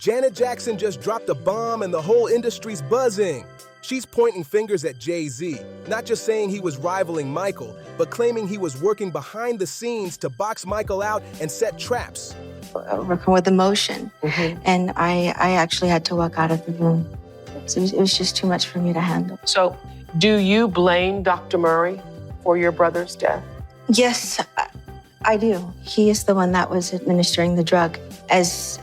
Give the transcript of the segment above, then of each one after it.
Janet Jackson just dropped a bomb and the whole industry's buzzing. She's pointing fingers at Jay-Z, not just saying he was rivaling Michael, but claiming he was working behind the scenes to box Michael out and set traps. Working with emotion. And I actually had to walk out of the room. So it was just too much for me to handle. So, do you blame Dr. Murray for your brother's death? Yes, I do. He is the one that was administering the drug, as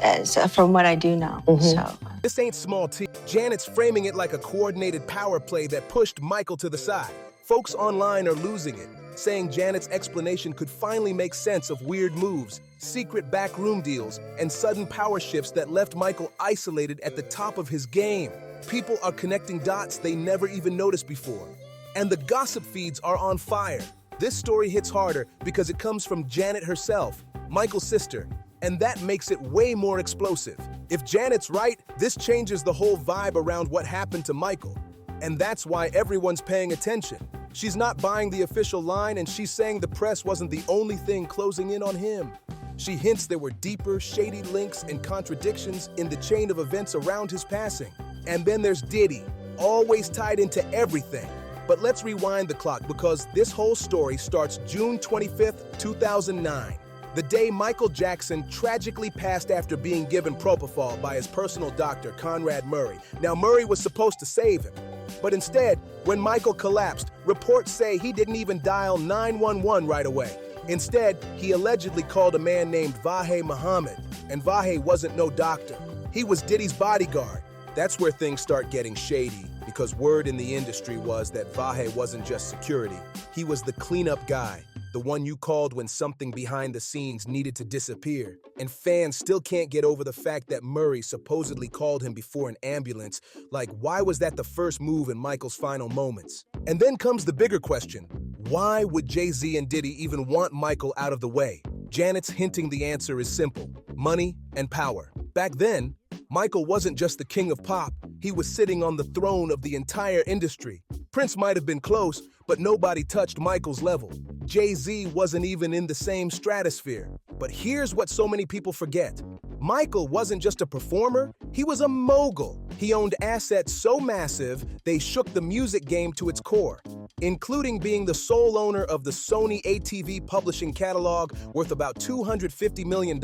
from what I do know. So. This ain't small tea. Janet's framing it like a coordinated power play that pushed Michael to the side. Folks online are losing it, saying Janet's explanation could finally make sense of weird moves, secret backroom deals, and sudden power shifts that left Michael isolated at the top of his game. People are connecting dots they never even noticed before. And the gossip feeds are on fire. This story hits harder because it comes from Janet herself, Michael's sister, and that makes it way more explosive. If Janet's right, this changes the whole vibe around what happened to Michael. And that's why everyone's paying attention. She's not buying the official line, and she's saying the press wasn't the only thing closing in on him. She hints there were deeper, shady links and contradictions in the chain of events around his passing. And then there's Diddy, always tied into everything. But let's rewind the clock because this whole story starts June 25th, 2009. The day Michael Jackson tragically passed after being given propofol by his personal doctor, Conrad Murray. Now, Murray was supposed to save him. But instead, when Michael collapsed, reports say he didn't even dial 911 right away. Instead, he allegedly called a man named Vahe Muhammad, and Vahe wasn't no doctor. He was Diddy's bodyguard. That's where things start getting shady, because word in the industry was that Vahe wasn't just security. He was the cleanup guy, the one you called when something behind the scenes needed to disappear. And fans still can't get over the fact that Murray supposedly called him before an ambulance. Like, why was that the first move in Michael's final moments? And then comes the bigger question. Why would Jay-Z and Diddy even want Michael out of the way? Janet's hinting the answer is simple: money and power. Back then, Michael wasn't just the king of pop, he was sitting on the throne of the entire industry. Prince might have been close, but nobody touched Michael's level. Jay-Z wasn't even in the same stratosphere. But here's what so many people forget. Michael wasn't just a performer, he was a mogul. He owned assets so massive, they shook the music game to its core, including being the sole owner of the Sony ATV publishing catalog worth about $250 million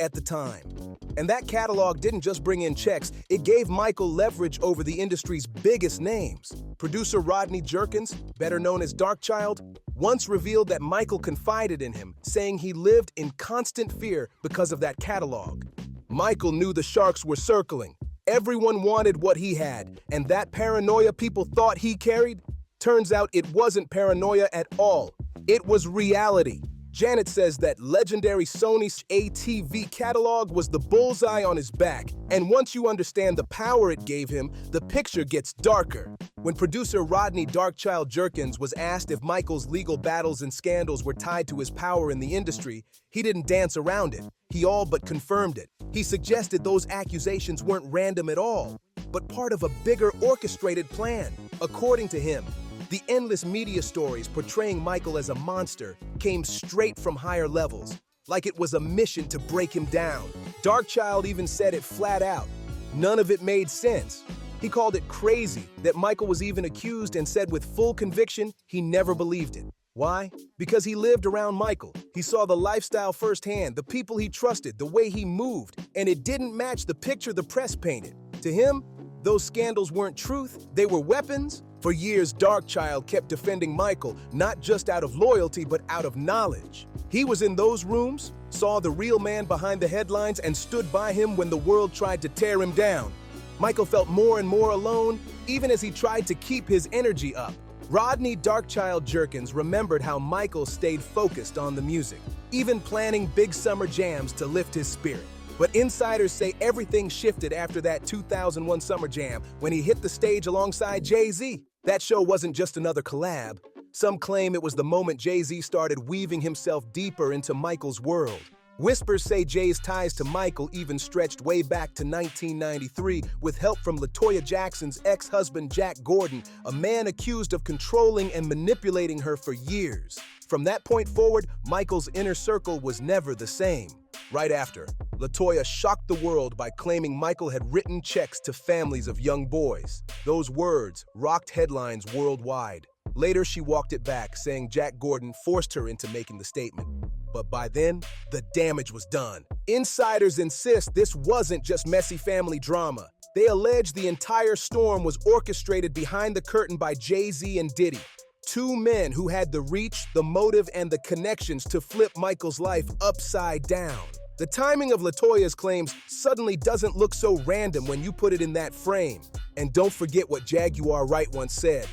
at the time. And that catalog didn't just bring in checks, it gave Michael leverage over the industry's biggest names. Producer Rodney Jerkins, better known as Darkchild, once revealed that Michael confided in him, saying he lived in constant fear because of that catalog. Michael knew the sharks were circling. Everyone wanted what he had, and that paranoia people thought he carried? Turns out it wasn't paranoia at all. It was reality. Janet says that legendary Sony ATV catalog was the bullseye on his back, and once you understand the power it gave him, the picture gets darker. When producer Rodney Darkchild Jerkins was asked if Michael's legal battles and scandals were tied to his power in the industry, he didn't dance around it. He all but confirmed it. He suggested those accusations weren't random at all, but part of a bigger orchestrated plan. According to him, the endless media stories portraying Michael as a monster came straight from higher levels, like it was a mission to break him down. Darkchild even said it flat out. None of it made sense. He called it crazy that Michael was even accused and said with full conviction he never believed it. Why? Because he lived around Michael. He saw the lifestyle firsthand, the people he trusted, the way he moved, and it didn't match the picture the press painted. To him, those scandals weren't truth, they were weapons. For years, Darkchild kept defending Michael, not just out of loyalty, but out of knowledge. He was in those rooms, saw the real man behind the headlines, and stood by him when the world tried to tear him down. Michael felt more and more alone, even as he tried to keep his energy up. Rodney Darkchild Jerkins remembered how Michael stayed focused on the music, even planning big summer jams to lift his spirit. But insiders say everything shifted after that 2001 Summer Jam when he hit the stage alongside Jay-Z. That show wasn't just another collab. Some claim it was the moment Jay-Z started weaving himself deeper into Michael's world. Whispers say Jay's ties to Michael even stretched way back to 1993 with help from LaToya Jackson's ex-husband Jack Gordon, a man accused of controlling and manipulating her for years. From that point forward, Michael's inner circle was never the same. Right after, LaToya shocked the world by claiming Michael had written checks to families of young boys. Those words rocked headlines worldwide. Later, she walked it back, saying Jack Gordon forced her into making the statement. But by then, the damage was done. Insiders insist this wasn't just messy family drama. They allege the entire storm was orchestrated behind the curtain by Jay-Z and Diddy, two men who had the reach, the motive, and the connections to flip Michael's life upside down. The timing of LaToya's claims suddenly doesn't look so random when you put it in that frame. And don't forget what Jaguar Wright once said,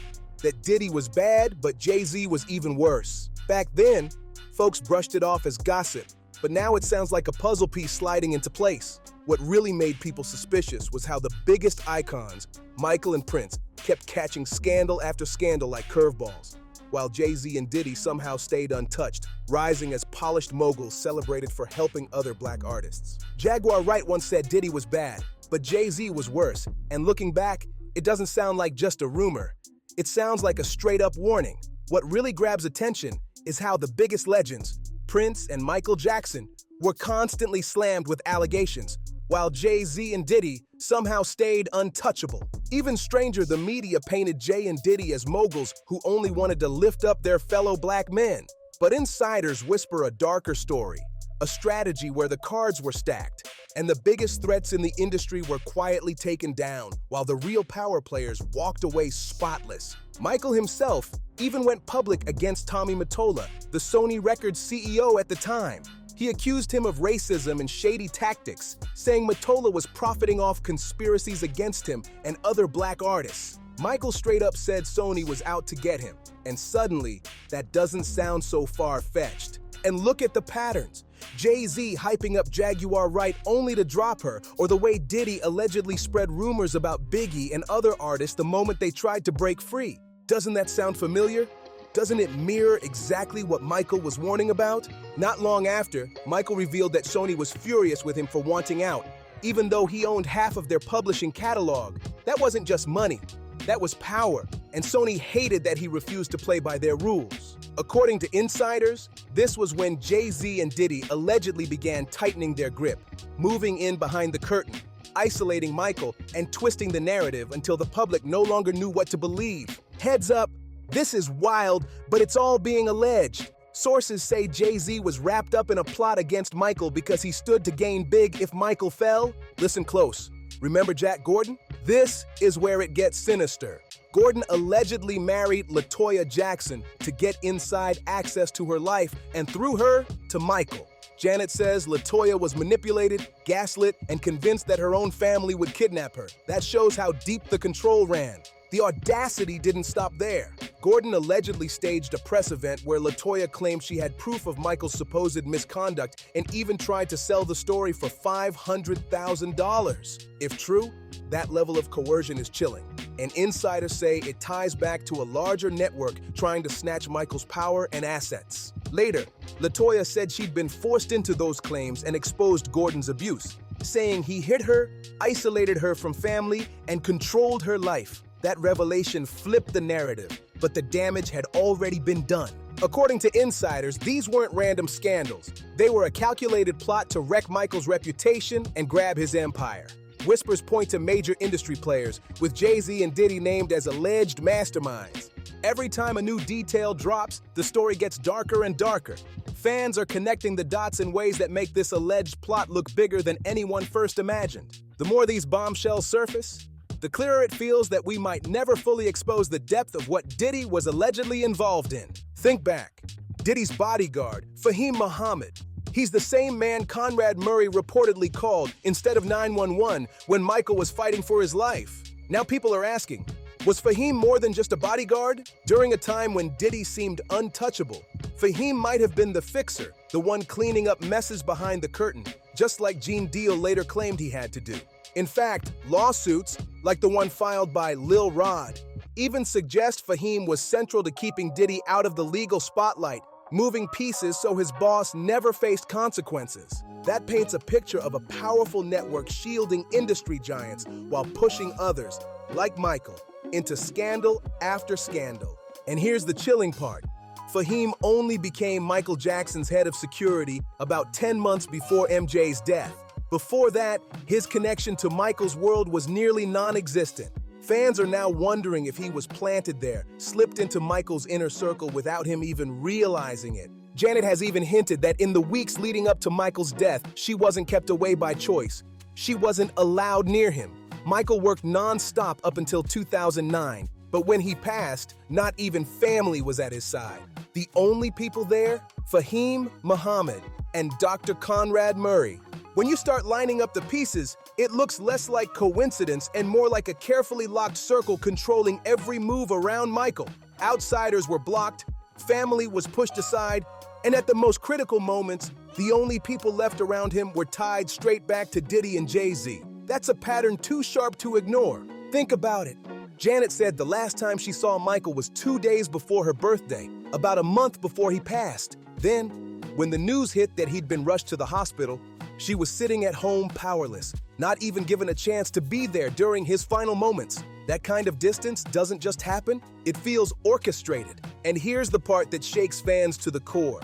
that Diddy was bad, but Jay-Z was even worse. Back then, folks brushed it off as gossip, but now it sounds like a puzzle piece sliding into place. What really made people suspicious was how the biggest icons, Michael and Prince, kept catching scandal after scandal like curveballs, while Jay-Z and Diddy somehow stayed untouched, rising as polished moguls celebrated for helping other black artists. Jaguar Wright once said Diddy was bad, but Jay-Z was worse, and looking back, it doesn't sound like just a rumor. It sounds like a straight-up warning. What really grabs attention is how the biggest legends, Prince and Michael Jackson, were constantly slammed with allegations, while Jay-Z and Diddy somehow stayed untouchable. Even stranger, the media painted Jay and Diddy as moguls who only wanted to lift up their fellow black men. But insiders whisper a darker story, a strategy where the cards were stacked, and the biggest threats in the industry were quietly taken down, while the real power players walked away spotless. Michael himself even went public against Tommy Mottola, the Sony Records CEO at the time. He accused him of racism and shady tactics, saying Mottola was profiting off conspiracies against him and other black artists. Michael straight up said Sony was out to get him, and suddenly, that doesn't sound so far-fetched. And look at the patterns. Jay-Z hyping up Jaguar Wright only to drop her, or the way Diddy allegedly spread rumors about Biggie and other artists the moment they tried to break free. Doesn't that sound familiar? Doesn't it mirror exactly what Michael was warning about? Not long after, Michael revealed that Sony was furious with him for wanting out, even though he owned half of their publishing catalog. That wasn't just money, that was power, and Sony hated that he refused to play by their rules. According to insiders, this was when Jay-Z and Diddy allegedly began tightening their grip, moving in behind the curtain, isolating Michael, and twisting the narrative until the public no longer knew what to believe. Heads up, this is wild, but it's all being alleged. Sources say Jay-Z was wrapped up in a plot against Michael because he stood to gain big if Michael fell. Listen close. Remember Jack Gordon? This is where it gets sinister. Gordon allegedly married LaToya Jackson to get inside access to her life and through her to Michael. Janet says LaToya was manipulated, gaslit, and convinced that her own family would kidnap her. That shows how deep the control ran. The audacity didn't stop there. Gordon allegedly staged a press event where LaToya claimed she had proof of Michael's supposed misconduct and even tried to sell the story for $500,000. If true, that level of coercion is chilling. And insiders say it ties back to a larger network trying to snatch Michael's power and assets. Later, LaToya said she'd been forced into those claims and exposed Gordon's abuse, saying he hit her, isolated her from family, and controlled her life. That revelation flipped the narrative, but the damage had already been done. According to insiders, these weren't random scandals. They were a calculated plot to wreck Michael's reputation and grab his empire. Whispers point to major industry players, with Jay-Z and Diddy named as alleged masterminds. Every time a new detail drops, the story gets darker and darker. Fans are connecting the dots in ways that make this alleged plot look bigger than anyone first imagined. The more these bombshells surface, the clearer it feels that we might never fully expose the depth of what Diddy was allegedly involved in. Think back. Diddy's bodyguard, Fahim Muhammad. He's the same man Conrad Murray reportedly called instead of 911 when Michael was fighting for his life. Now people are asking, was Fahim more than just a bodyguard? During a time when Diddy seemed untouchable, Fahim might have been the fixer, the one cleaning up messes behind the curtain, just like Gene Deal later claimed he had to do. In fact, lawsuits, like the one filed by Lil Rod, even suggest Fahim was central to keeping Diddy out of the legal spotlight, moving pieces so his boss never faced consequences. That paints a picture of a powerful network shielding industry giants while pushing others, like Michael, into scandal after scandal. And here's the chilling part. Fahim only became Michael Jackson's head of security about 10 months before MJ's death. Before that, his connection to Michael's world was nearly non-existent. Fans are now wondering if he was planted there, slipped into Michael's inner circle without him even realizing it. Janet has even hinted that in the weeks leading up to Michael's death, she wasn't kept away by choice. She wasn't allowed near him. Michael worked non-stop up until 2009, but when he passed, not even family was at his side. The only people there? Fahim Muhammad and Dr. Conrad Murray. When you start lining up the pieces, it looks less like coincidence and more like a carefully locked circle controlling every move around Michael. Outsiders were blocked, family was pushed aside, and at the most critical moments, the only people left around him were tied straight back to Diddy and Jay-Z. That's a pattern too sharp to ignore. Think about it. Janet said the last time she saw Michael was 2 days before her birthday, about a month before he passed. Then, when the news hit that he'd been rushed to the hospital, she was sitting at home powerless, not even given a chance to be there during his final moments. That kind of distance doesn't just happen, it feels orchestrated. And here's the part that shakes fans to the core.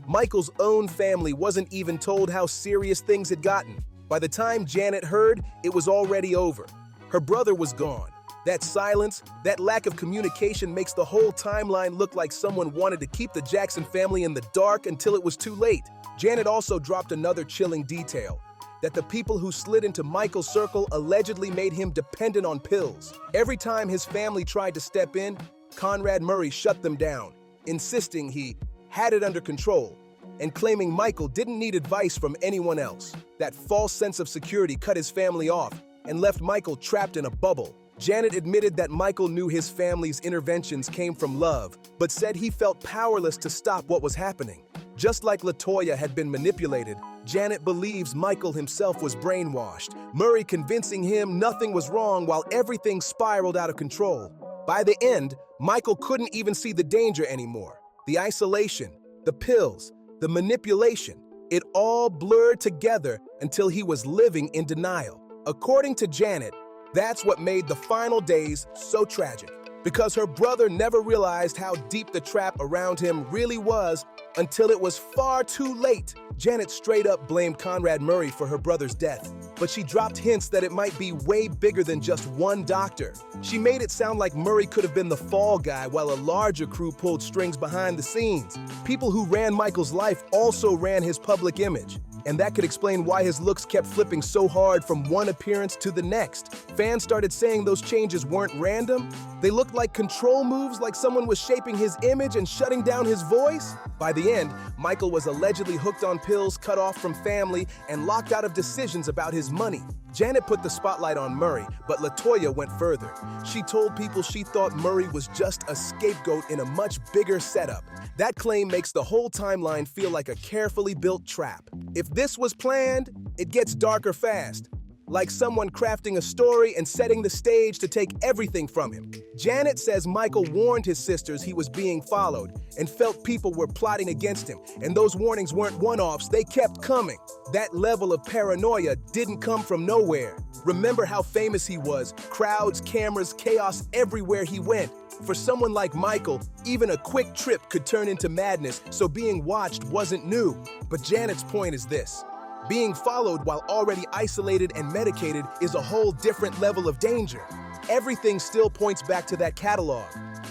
Michael's own family wasn't even told how serious things had gotten. By the time Janet heard, it was already over. Her brother was gone. That silence, that lack of communication makes the whole timeline look like someone wanted to keep the Jackson family in the dark until it was too late. Janet also dropped another chilling detail, that the people who slid into Michael's circle allegedly made him dependent on pills. Every time his family tried to step in, Conrad Murray shut them down, insisting he had it under control, and claiming Michael didn't need advice from anyone else. That false sense of security cut his family off and left Michael trapped in a bubble. Janet admitted that Michael knew his family's interventions came from love, but said he felt powerless to stop what was happening. Just like LaToya had been manipulated, Janet believes Michael himself was brainwashed, Murray convincing him nothing was wrong while everything spiraled out of control. By the end, Michael couldn't even see the danger anymore. The isolation, the pills, the manipulation, it all blurred together until he was living in denial. According to Janet, that's what made the final days so tragic, because her brother never realized how deep the trap around him really was until it was far too late. Janet straight up blamed Conrad Murray for her brother's death, but she dropped hints that it might be way bigger than just one doctor. She made it sound like Murray could have been the fall guy while a larger crew pulled strings behind the scenes. People who ran Michael's life also ran his public image, and that could explain why his looks kept flipping so hard from one appearance to the next. Fans started saying those changes weren't random. They looked like control moves, like someone was shaping his image and shutting down his voice. By the end, Michael was allegedly hooked on pills, cut off from family, and locked out of decisions about his money. Janet put the spotlight on Murray, but LaToya went further. She told people she thought Murray was just a scapegoat in a much bigger setup. That claim makes the whole timeline feel like a carefully built trap. If this was planned, it gets darker fast. Like someone crafting a story and setting the stage to take everything from him. Janet says Michael warned his sisters he was being followed and felt people were plotting against him, and those warnings weren't one-offs, they kept coming. That level of paranoia didn't come from nowhere. Remember how famous he was, crowds, cameras, chaos everywhere he went. For someone like Michael, even a quick trip could turn into madness, so being watched wasn't new. But Janet's point is this. Being followed while already isolated and medicated is a whole different level of danger. Everything still points back to that catalog.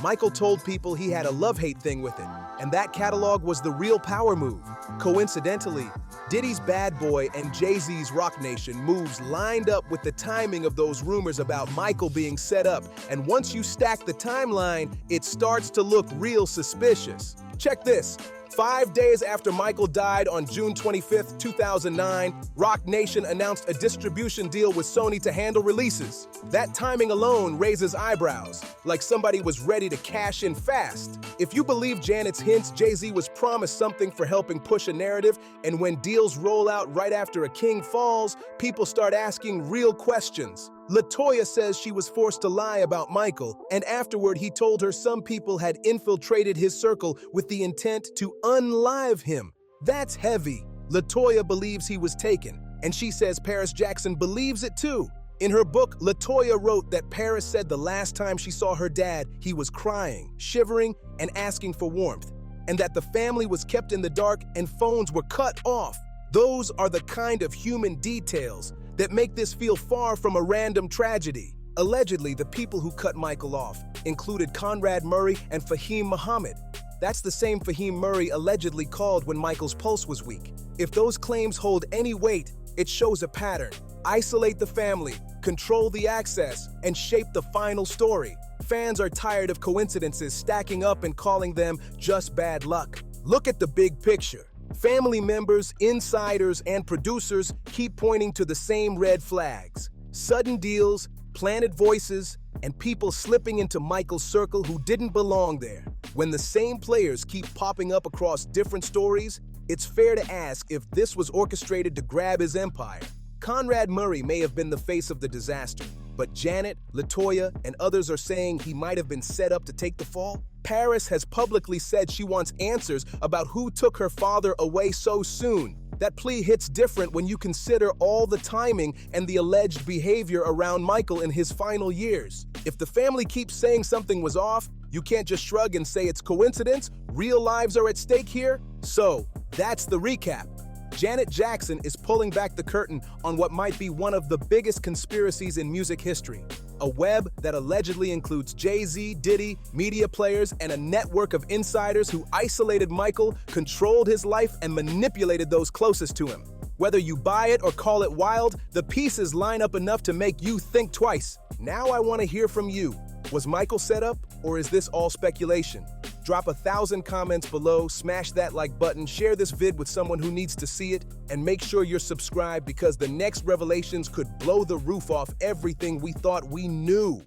Michael told people he had a love-hate thing with it, and that catalog was the real power move. Coincidentally, Diddy's Bad Boy and Jay-Z's Rock Nation moves lined up with the timing of those rumors about Michael being set up, and once you stack the timeline, it starts to look real suspicious. Check this. 5 days after Michael died on June 25, 2009, Rock Nation announced a distribution deal with Sony to handle releases. That timing alone raises eyebrows, like somebody was ready to cash in fast. If you believe Janet's hints, Jay-Z was promised something for helping push a narrative, and when deals roll out right after a king falls, people start asking real questions. LaToya says she was forced to lie about Michael, and afterward he told her some people had infiltrated his circle with the intent to unlive him. That's heavy. LaToya believes he was taken, and she says Paris Jackson believes it too. In her book, LaToya wrote that Paris said the last time she saw her dad, he was crying, shivering, and asking for warmth, and that the family was kept in the dark and phones were cut off. Those are the kind of human details that make this feel far from a random tragedy. Allegedly, the people who cut Michael off included Conrad Murray and Fahim Muhammad. That's the same Fahim Murray allegedly called when Michael's pulse was weak. If those claims hold any weight, it shows a pattern. Isolate the family, control the access, and shape the final story. Fans are tired of coincidences stacking up and calling them just bad luck. Look at the big picture. Family members, insiders, and producers keep pointing to the same red flags. Sudden deals, planted voices, and people slipping into Michael's circle who didn't belong there. When the same players keep popping up across different stories, it's fair to ask if this was orchestrated to grab his empire. Conrad Murray may have been the face of the disaster, but Janet, LaToya, and others are saying he might have been set up to take the fall. Paris has publicly said she wants answers about who took her father away so soon. That plea hits different when you consider all the timing and the alleged behavior around Michael in his final years. If the family keeps saying something was off, you can't just shrug and say it's coincidence. Real lives are at stake here. So, that's the recap. Janet Jackson is pulling back the curtain on what might be one of the biggest conspiracies in music history. A web that allegedly includes Jay-Z, Diddy, media players, and a network of insiders who isolated Michael, controlled his life, and manipulated those closest to him. Whether you buy it or call it wild, the pieces line up enough to make you think twice. Now I want to hear from you. Was Michael set up, or is this all speculation? Drop 1,000 comments below, smash that like button, share this vid with someone who needs to see it, and make sure you're subscribed because the next revelations could blow the roof off everything we thought we knew.